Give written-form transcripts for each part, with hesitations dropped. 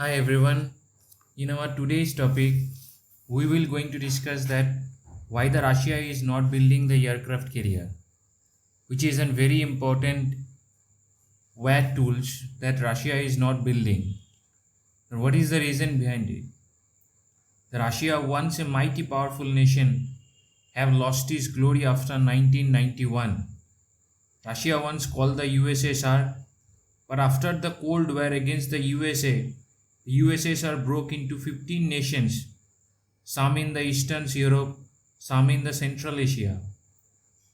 Hi everyone. In our today's topic, we will going to discuss that why the Russia is not building the aircraft carrier, which is a very important war tools that Russia is not building. And what is the reason behind it? The Russia, once a mighty powerful nation, have lost its glory after 1991. Russia once called the USSR, but after the Cold War against the USA, the USSR broke into 15 nations, some in the Eastern Europe, some in the Central Asia.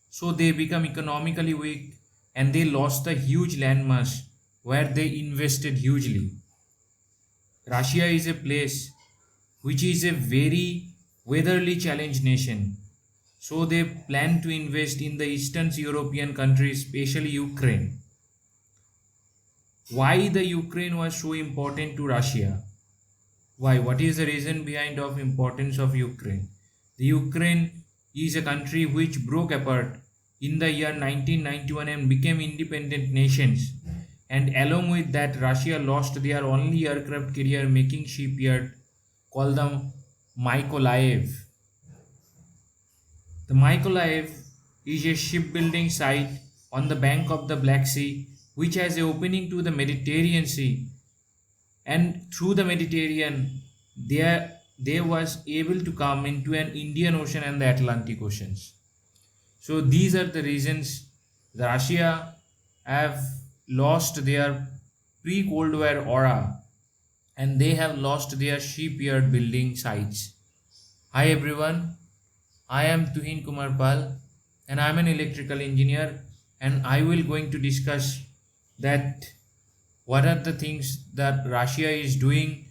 So they become economically weak and they lost the huge landmass where they invested hugely. Russia is a place which is a very weatherly challenged nation. So they plan to invest in the Eastern European countries, especially Ukraine. Why the Ukraine was so important to Russia? Why? What is the reason behind of importance of Ukraine? The Ukraine is a country which broke apart in the year 1991 and became independent nations. And along with that, Russia lost their only aircraft carrier making shipyard called the Mykolaiv. The Mykolaiv is a shipbuilding site on the bank of the Black Sea which has an opening to the Mediterranean Sea, and through the Mediterranean they was able to come into an Indian Ocean and the Atlantic Oceans. So these are the reasons the Russia have lost their pre-Cold War aura and they have lost their shipyard building sites. Hi everyone, I am Tuhin Kumar Pal and I am an electrical engineer, and I will going to discuss that what are the things that Russia is doing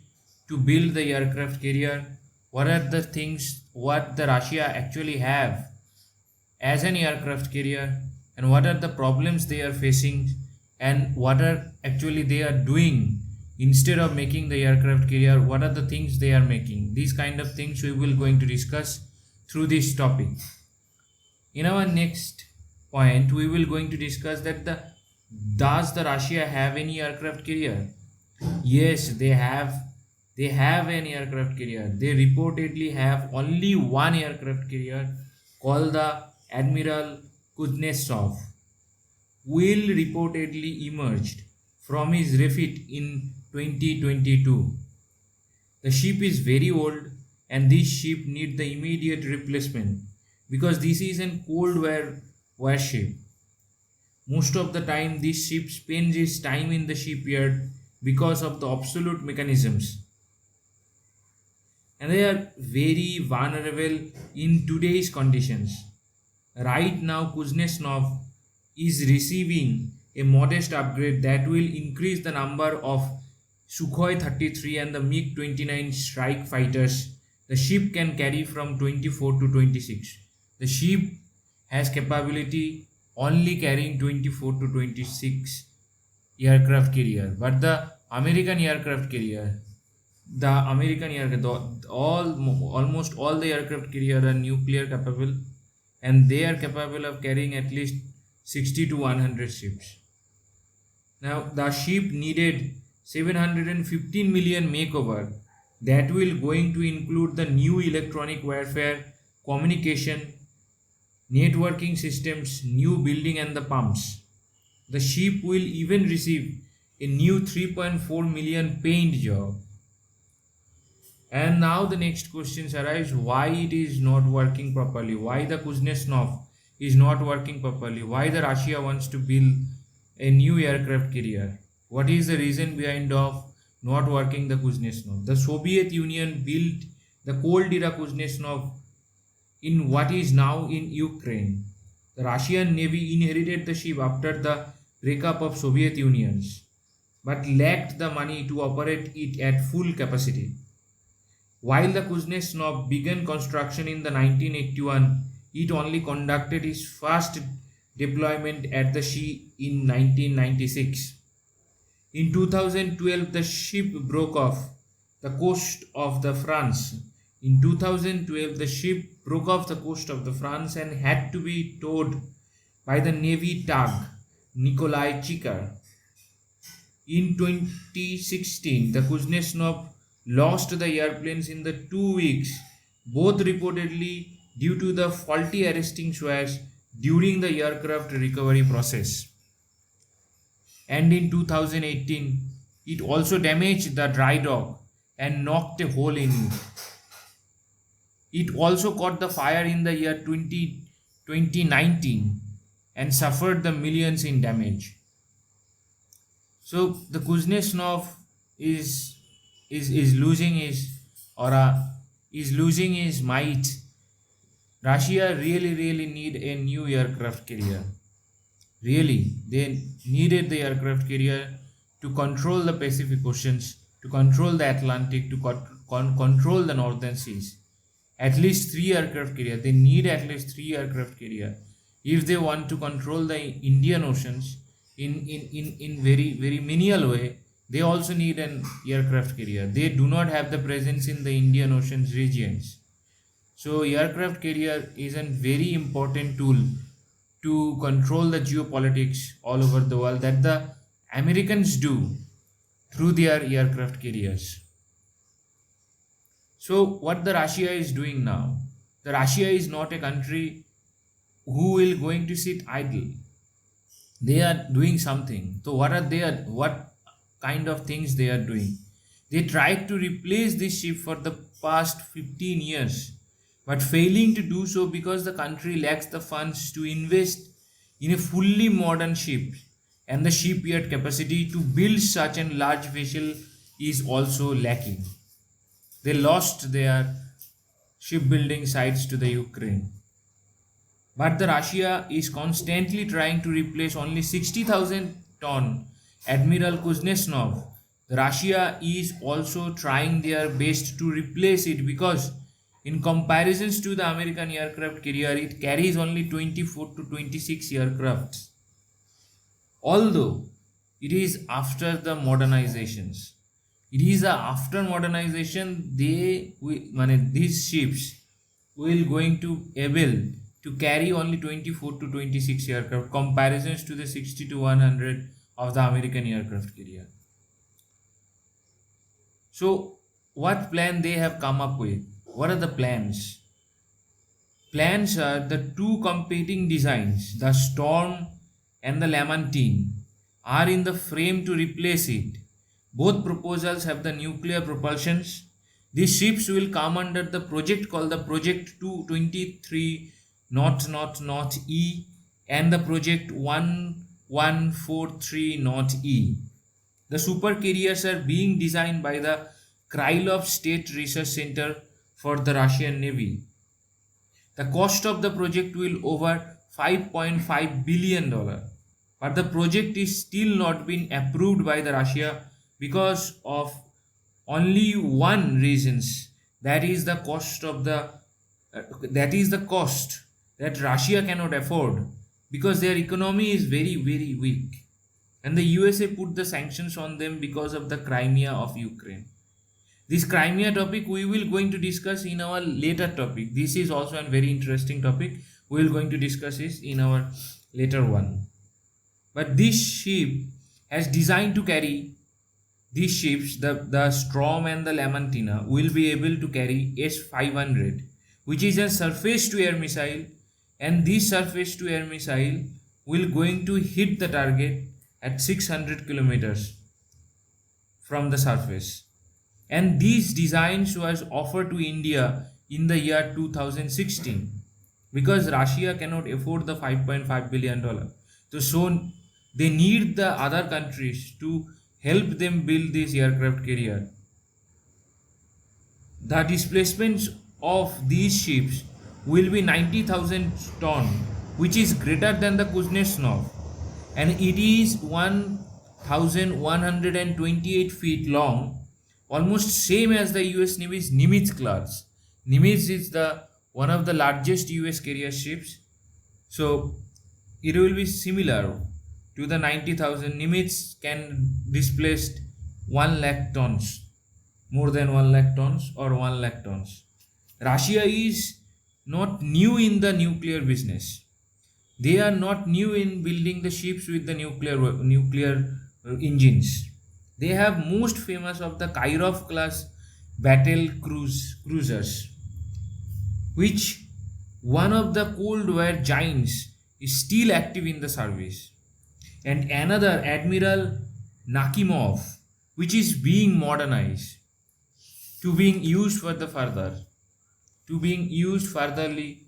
to build the aircraft carrier, what are the things what the Russia actually have as an aircraft carrier, and what are the problems they are facing, and what are actually they are doing instead of making the aircraft carrier, what are the things they are making. These kind of things we will going to discuss through this topic. In our next point we will going to discuss that the does the Russia have any aircraft carrier? Yes, they have an aircraft carrier. They reportedly have only one aircraft carrier called the Admiral Kuznetsov. Will reportedly emerged from his refit in 2022. The ship is very old and this ship need the immediate replacement because this is an Cold War warship. Most of the time this ship spends its time in the shipyard because of the obsolete mechanisms, and they are very vulnerable in today's conditions. Right now Kuznetsov is receiving a modest upgrade that will increase the number of Sukhoi 33 and the MiG 29 strike fighters the ship can carry from 24 to 26. The ship has capability only carrying 24 to 26 aircraft carrier, but the American aircraft carrier, the American aircraft, almost all the aircraft carrier are nuclear capable, and they are capable of carrying at least 60 to 100 ships. Now the ship needed 715 million makeover that will going to include the new electronic warfare, communication, networking systems, new building and the pumps. The ship will even receive a new 3.4 million paint job. And now the next questions arise, why it is not working properly, why the Kuznetsov is not working properly, why the Russia wants to build a new aircraft carrier, what is the reason behind of not working the Kuznetsov. The Soviet Union built the Cold Era Kuznetsov in what is now in Ukraine. The Russian Navy inherited the ship after the breakup of Soviet Unions, but lacked the money to operate it at full capacity. While the Kuznetsov began construction in the 1981, it only conducted its first deployment at the sea in 1996. In 2012, the ship broke off the coast of the France. In 2012, the ship broke off the coast of the France and had to be towed by the Navy tug Nikolai Chikar. In 2016, the Kuznetsov lost the airplanes in the 2 weeks, both reportedly due to the faulty arresting switches during the aircraft recovery process. And in 2018, it also damaged the dry dock and knocked a hole in it. It also caught the fire in the year 2019 and suffered the millions in damage. So the Kuznetsov is losing his aura, is losing his might. Russia really need a new aircraft carrier. Really, they needed the aircraft carrier to control the Pacific Oceans, to control the Atlantic, to control the northern seas. At least 3 aircraft carrier. They need at least 3 aircraft carrier if they want to control the Indian Oceans in very menial way. They also need an aircraft carrier. They do not have the presence in the Indian Oceans regions. So aircraft carrier is a very important tool to control the geopolitics all over the world that the Americans do through their aircraft carriers. So what the Russia is doing now? The Russia is not a country who will going to sit idle. They are doing something. So what kind of things they are doing? They tried to replace this ship for the past 15 years, but failing to do so because the country lacks the funds to invest in a fully modern ship, and the shipyard capacity to build such a large vessel is also lacking. They lost their shipbuilding sites to the Ukraine. But the Russia is constantly trying to replace only 60,000 ton Admiral Kuznetsov. The Russia is also trying their best to replace it because in comparisons to the American aircraft carrier, it carries only 24 to 26 aircrafts. Although it is after the modernizations. It is after modernization these ships will going to able to carry only 24 to 26 aircraft comparisons to the 60 to 100 of the American aircraft carrier. So what plan they have come up with? What are the plans? Plans are the two competing designs, the Storm and the Lamantine, are in the frame to replace it. Both proposals have the nuclear propulsions. These ships will come under the project called the Project 223 E and the Project 1143 E. The super carriers are being designed by the Krylov State Research Center for the Russian Navy. The cost of the project will over $5.5 billion, but the project is still not been approved by the Russia because of only one reasons, that is the cost that Russia cannot afford because their economy is very weak, and the USA put the sanctions on them because of the Crimea of Ukraine. This Crimea topic we will going to discuss in our later topic. This is also a very interesting topic. We will going to discuss this in our later one. But this ship has designed to carry these ships, the Storm and the Lamantina, will be able to carry S-500, which is a surface-to-air missile, and this surface-to-air missile will going to hit the target at 600 kilometers from the surface. And these designs was offered to India in the year 2016 because Russia cannot afford the $5.5 billion. So they need the other countries to help them build this aircraft carrier. The displacements of these ships will be 90,000 ton, which is greater than the Kuznetsov, and it is 1,128 feet long, almost same as the US Navy's Nimitz class. Nimitz is one of the largest US carrier ships, so it will be similar to the 90,000. Nimitz can displace 1 lakh tons, more than 1 lakh tons or 1 lakh tons. Russia is not new in the nuclear business. They are not new in building the ships with the nuclear engines. They have most famous of the Kirov class battle cruisers, which one of the Cold War giants is still active in the service, and another Admiral Nakimov, which is being modernized to being used for the further, to being used furtherly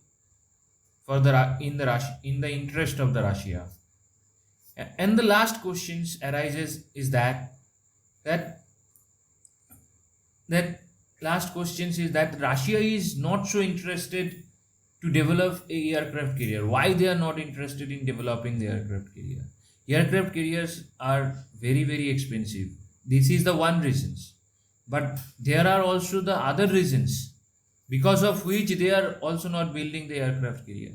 for the in the interest of the Russia. And the last questions arises is that that last questions is that Russia is not so interested to develop a aircraft carrier. Why they are not interested in developing the aircraft carrier? Aircraft carriers are very expensive. This is the one reasons. But there are also the other reasons because of which they are also not building the aircraft carrier.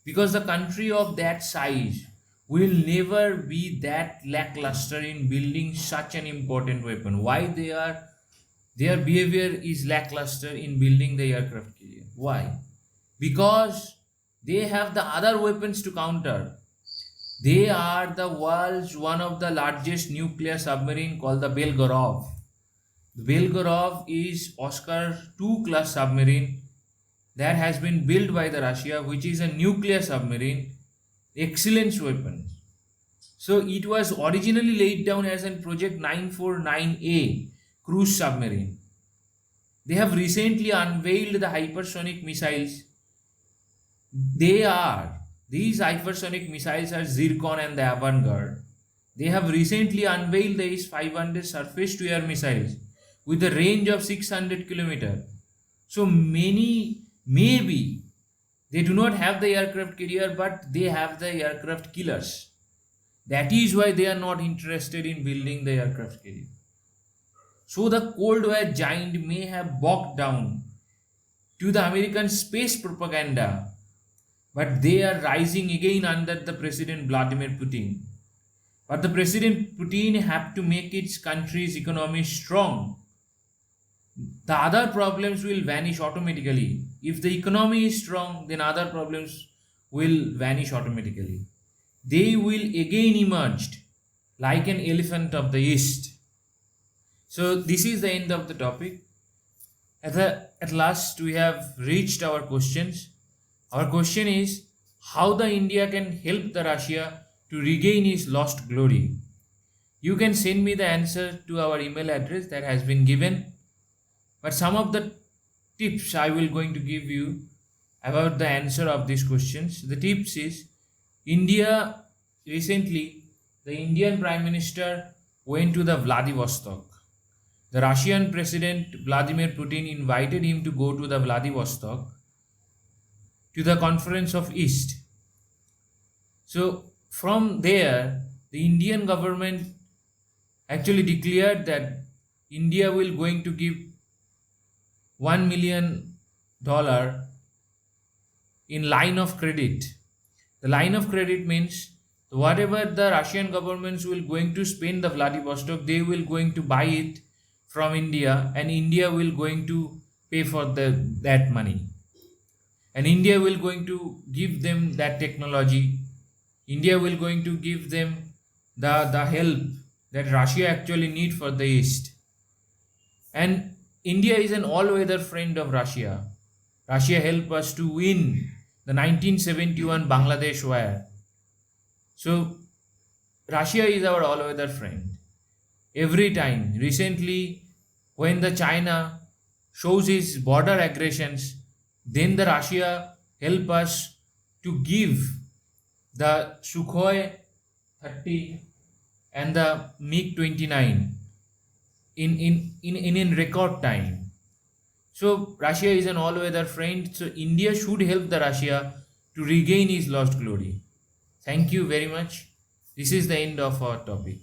Because the country of that size will never be that lackluster in building such an important weapon. Why their behavior is lackluster in building the aircraft carrier? Why? Because they have the other weapons to counter. They are the world's one of the largest nuclear submarine called the Belgorod. The Belgorod is Oscar II class submarine that has been built by the Russia, which is a nuclear submarine, excellent weapon. So it was originally laid down as a Project 949A cruise submarine. They have recently unveiled the hypersonic missiles. These hypersonic missiles are Zircon and the Avangard. They have recently unveiled the S-500 surface-to-air missiles with a range of 600 km. So maybe they do not have the aircraft carrier, but they have the aircraft killers. That is why they are not interested in building the aircraft carrier. So the Cold War giant may have bogged down to the American space propaganda, but they are rising again under the President Vladimir Putin. But the President Putin have to make its country's economy strong. The other problems will vanish automatically. If the economy is strong, then other problems will vanish automatically. They will again emerge like an elephant of the east. So this is the end of the topic. At last we have reached our questions. Our question is how the India can help the Russia to regain its lost glory. You can send me the answer to our email address that has been given. But some of the tips I will going to give you about the answer of these questions. The tips is India recently, the Indian Prime Minister went to the Vladivostok. The Russian President Vladimir Putin invited him to go to the Vladivostok to the Conference of East. So from there, the Indian government actually declared that India will going to give $1 million in line of credit. The line of credit means whatever the Russian governments will going to spend the Vladivostok, they will going to buy it from India, and India will going to pay for that money. And India will going to give them that technology. India will going to give them the help that Russia actually need for the East. And India is an all-weather friend of Russia. Russia helped us to win the 1971 Bangladesh war. So Russia is our all-weather friend. Every time, recently, when the China shows its border aggressions, then the Russia help us to give the Sukhoi 30 and the MiG-29 in record time. So Russia is an all-weather friend. So India should help the Russia to regain its lost glory. Thank you very much. This is the end of our topic.